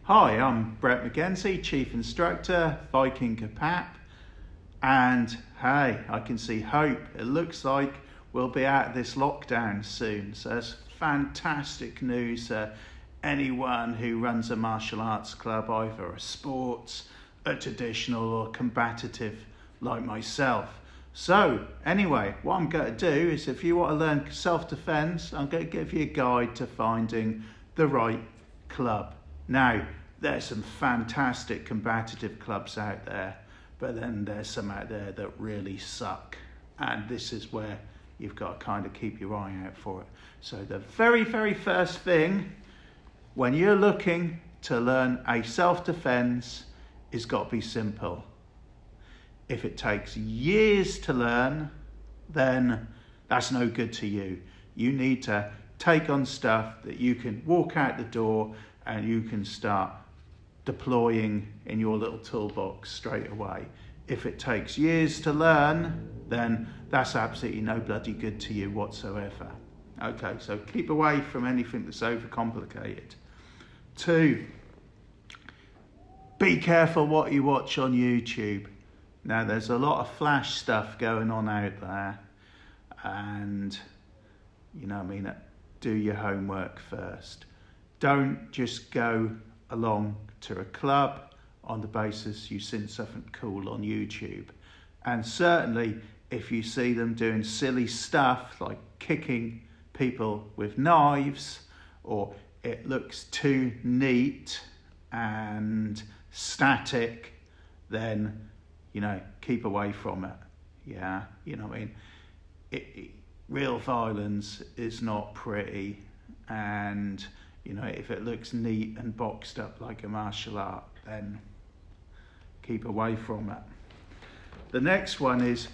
Hi, I'm Brett McKenzie, Chief Instructor, Viking Kapap, and hey, I can see hope. It looks like we'll be out of this lockdown soon, so it's fantastic news for anyone who runs a martial arts club, either a sports, a traditional or combative like myself. So anyway, what I'm going to do is, if you want to learn self-defense, I'm going to give you a guide to finding the right club. Now, there's some fantastic combative clubs out there, but then there's some out there that really suck. And this is where you've got to kind of keep your eye out for it. So the very, very first thing when you're looking to learn a self-defense is got to be simple. If it takes years to learn, then that's no good to you. You need to take on stuff that you can walk out the door and you can start deploying in your little toolbox straight away. If it takes years to learn, then that's absolutely no bloody good to you whatsoever. Okay, so keep away from anything that's overcomplicated. 2, be careful what you watch on YouTube. Now, there's a lot of flash stuff going on out there, and do your homework first. Don't just go along to a club on the basis you've seen something cool on YouTube. And certainly if you see them doing silly stuff like kicking people with knives, or it looks too neat and static, then keep away from it. Yeah, real violence is not pretty, and if it looks neat and boxed up like a martial art, then keep away from it. The next one is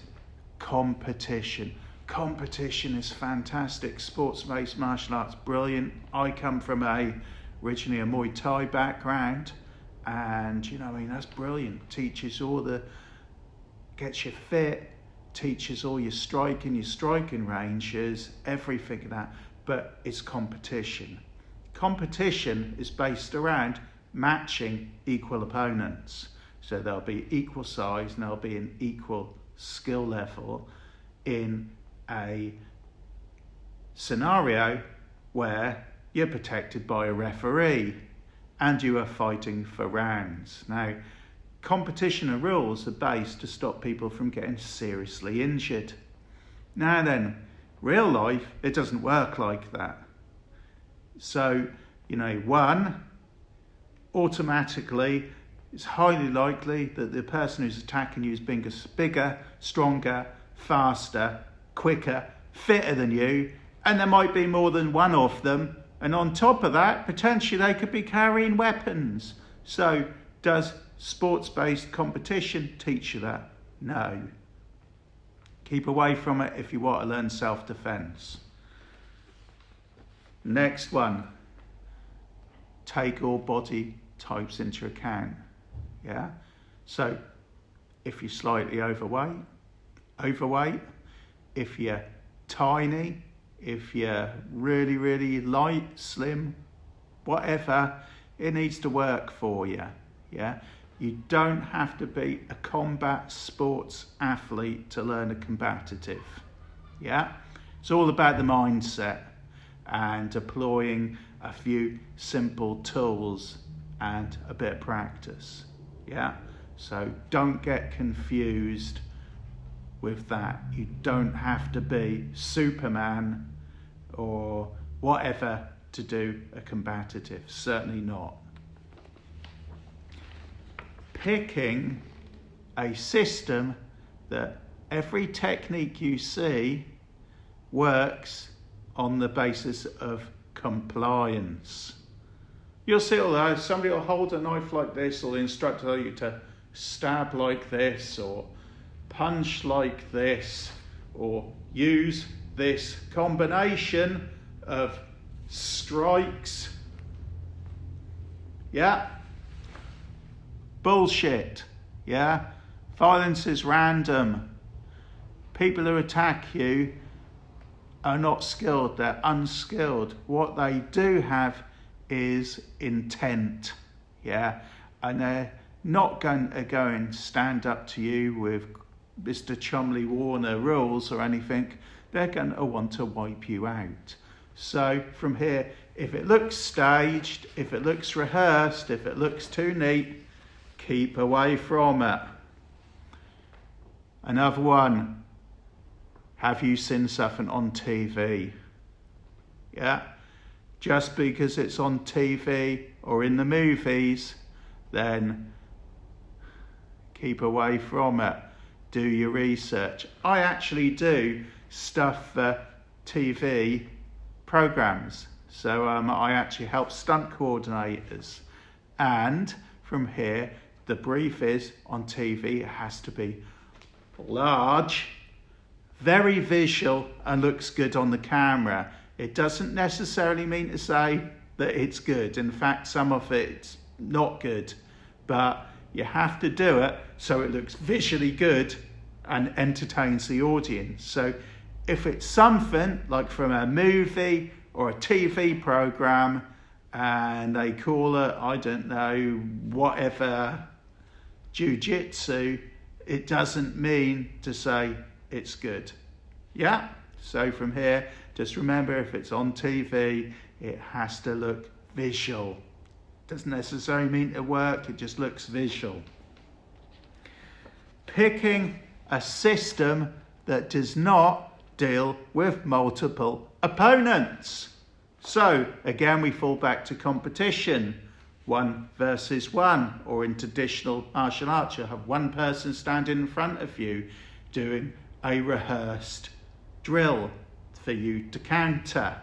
competition. Competition is fantastic. Sports-based martial arts, brilliant. I come from originally a Muay Thai background, and that's brilliant. Teaches gets you fit, teaches all your striking ranges, everything like that, but it's competition. Competition is based around matching equal opponents. So they'll be equal size and they'll be an equal skill level in a scenario where you're protected by a referee and you are fighting for rounds. Now, competition and rules are based to stop people from getting seriously injured. Now then, real life, it doesn't work like that. So, automatically, it's highly likely that the person who's attacking you is bigger, stronger, faster, quicker, fitter than you, and there might be more than one of them. And on top of that, potentially they could be carrying weapons. So, does sports-based competition teach you that? No. Keep away from it if you want to learn self-defense. Next one, take all body types into account. Yeah. So if you're slightly overweight, if you're tiny, if you're really, really light, slim, whatever, it needs to work for you. Yeah. You don't have to be a combat sports athlete to learn a combative. Yeah. It's all about the mindset and deploying a few simple tools and a bit of practice. Yeah. So don't get confused with that. You don't have to be Superman or whatever to do a combative. Certainly not. Picking a system that every technique you see works on the basis of compliance. You'll see all that. Somebody will hold a knife like this, or the instructor will tell you to stab like this, or punch like this, or use this combination of strikes. Yeah. Bullshit. Yeah. Violence is random. People who attack you are not skilled, they're unskilled. What they do have is intent. yeah? And they're not going to go and stand up to you with Mr. Chumley Warner rules or anything. They're going to want to wipe you out. So from here, if it looks staged, if it looks rehearsed, if it looks too neat, keep away from it. Another one, have you seen something on TV? Yeah, just because it's on TV or in the movies, then keep away from it. Do your research. I actually do stuff for TV programs. So I actually help stunt coordinators. And from here, the brief is on TV, it has to be large, very visual, and looks good on the camera. It doesn't necessarily mean to say that it's good. In fact, some of it's not good, but you have to do it so it looks visually good and entertains the audience. So if it's something like from a movie or a TV program and they call it, I don't know, whatever, jiu-jitsu, it doesn't mean to say it's good. Yeah? So from here, just remember, if it's on TV, it has to look visual. Doesn't necessarily mean to work, it just looks visual. Picking a system that does not deal with multiple opponents. So again, we fall back to competition, 1 versus 1, or in traditional martial arts, you have one person standing in front of you doing a rehearsed drill for you to counter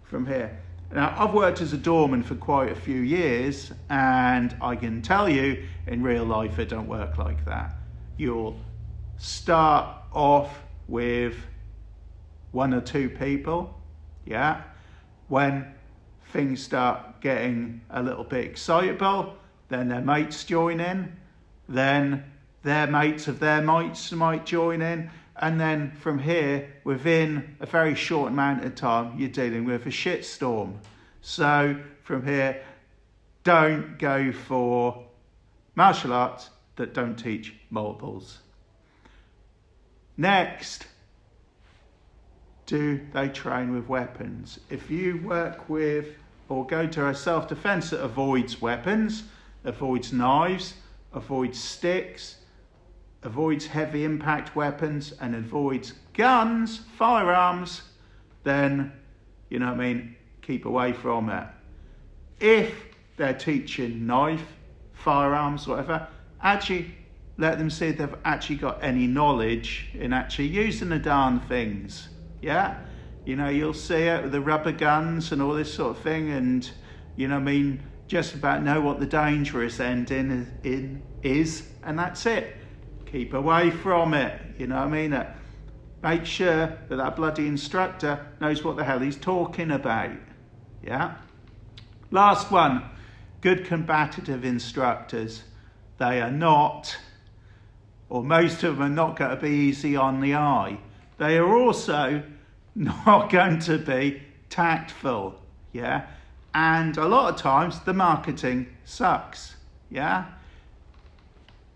from here. Now, I've worked as a doorman for quite a few years, and I can tell you in real life it don't work like that. You'll start off with 1 or 2 people, yeah? When things start getting a little bit excitable, then their mates join in, then their mates of their mates might join in, and then from here, within a very short amount of time, you're dealing with a shitstorm. So from here, don't go for martial arts that don't teach multiples. Next, do they train with weapons? If you work with or go to a self-defense that avoids weapons, avoids knives, avoids sticks, avoids heavy impact weapons, and avoids guns, firearms, then, you know what I mean, keep away from it. If they're teaching knife, firearms, whatever, actually let them see if they've actually got any knowledge in actually using the darn things. Yeah? You know, you'll see it with the rubber guns and all this sort of thing, and, you know what I mean, just about know what the dangerous ending is, and that's it. Keep away from it, you know what I mean? Make sure that that bloody instructor knows what the hell he's talking about, yeah? Last one, good combative instructors. They are not, or most of them are not going to be easy on the eye. They are also not going to be tactful, yeah? And a lot of times the marketing sucks, yeah?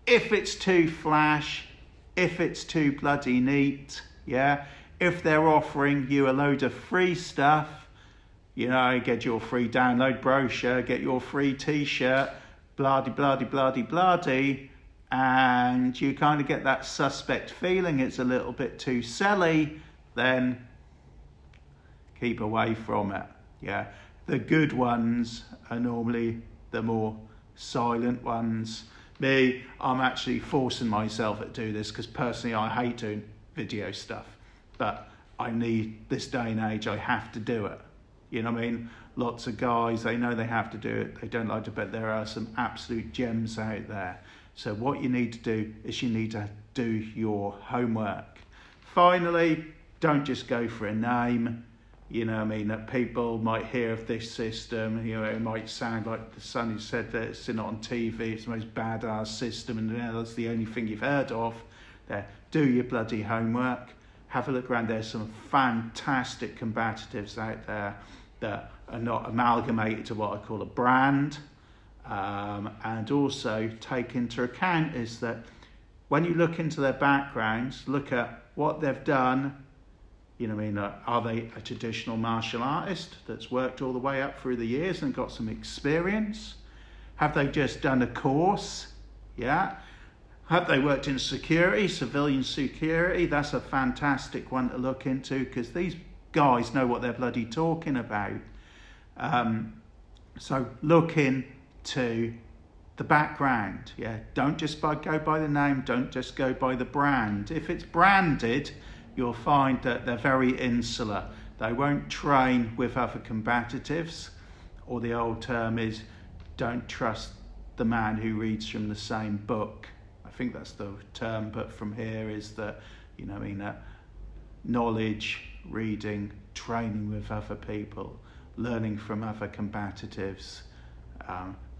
If it's too flash, if it's too bloody neat, yeah? If they're offering you a load of free stuff, you know, get your free download brochure, get your free t-shirt, bloody, bloody, bloody, bloody, and you kind of get that suspect feeling it's a little bit too selly, then keep away from it, yeah? The good ones are normally the more silent ones. Me, I'm actually forcing myself to do this because personally I hate doing video stuff, but I need, this day and age, I have to do it. You know what I mean? Lots of guys, they know they have to do it, they don't like to, but there are some absolute gems out there. So what you need to do is you need to do your homework. Finally, don't just go for a name. You know what I mean, that people might hear of this system, you know, it might sound like the son who said that it's not on TV, it's the most badass system, and that's the only thing you've heard of. There, do your bloody homework, have a look around. There's some fantastic combatives out there that are not amalgamated to what I call a brand. and also take into account is that when you look into their backgrounds, look at what they've done. You know what I mean? Are they a traditional martial artist that's worked all the way up through the years and got some experience? Have they just done a course? Yeah. Have they worked in security, civilian security? That's a fantastic one to look into, because these guys know what they're bloody talking about. So look into the background. Yeah. Don't just go by the name. Don't just go by the brand. If it's branded, you'll find that they're very insular. They won't train with other combatives, or the old term is, don't trust the man who reads from the same book. I think that's the term, but from here is that, you know, knowledge, reading, training with other people, learning from other combatives,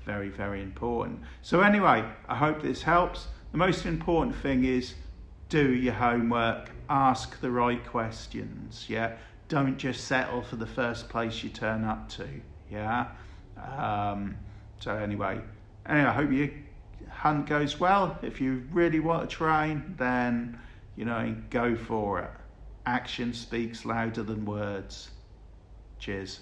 very, very important. So anyway, I hope this helps. The most important thing is do your homework, ask the right questions, yeah? Don't just settle for the first place you turn up to, yeah? So anyway, I hope your hunt goes well. If you really want to train, then, you know, go for it. Action speaks louder than words. Cheers.